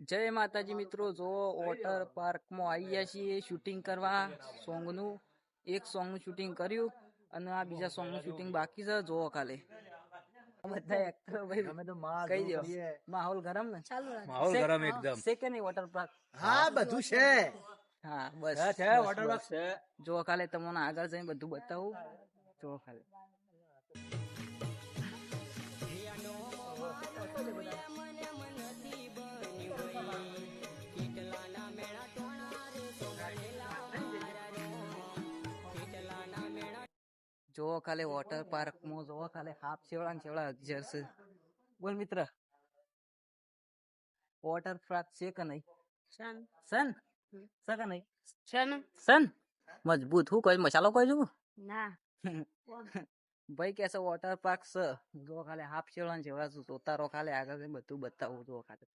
જય માતાજી મિત્રો, જો વોટર પાર્કમાં આવી ગયા છીએ શૂટિંગ કરવા સોંગનું. એક સોંગનું શૂટિંગ કર્યું અને આ બીજા સોંગનું શૂટિંગ બાકી છે. જોવો ખાલી બધા એક્ટર ભાઈ કહી દો માહોલ ગરમ ને માહોલ ગરમ એકદમ છે કે નહીં વોટર પાર્ક? હા બધું છે. હા બસ છે વોટર પાર્ક છે. જો ખાલી તમને આગળ જઈને બધું બતાવું. જો ખાલી જો ખાલી વોટર પાર્ક માં જો ખાલી હાફ સેવડા સેવડા અક્ષર છે. બોલ મિત્ર, વોટર પાર્ક છે કે નહીં? સન છે કે નહીં? સન મજબૂત હું કોઈ મસાલો કોઈ જોવું ના ભાઈ કેસે વોટર પાર્ક છે. જો ખાલી હાફ સેવડા સેવડા છું જોતા રહો. ખાલી આગળ જઈને બધું બતાવું. જો ખાલી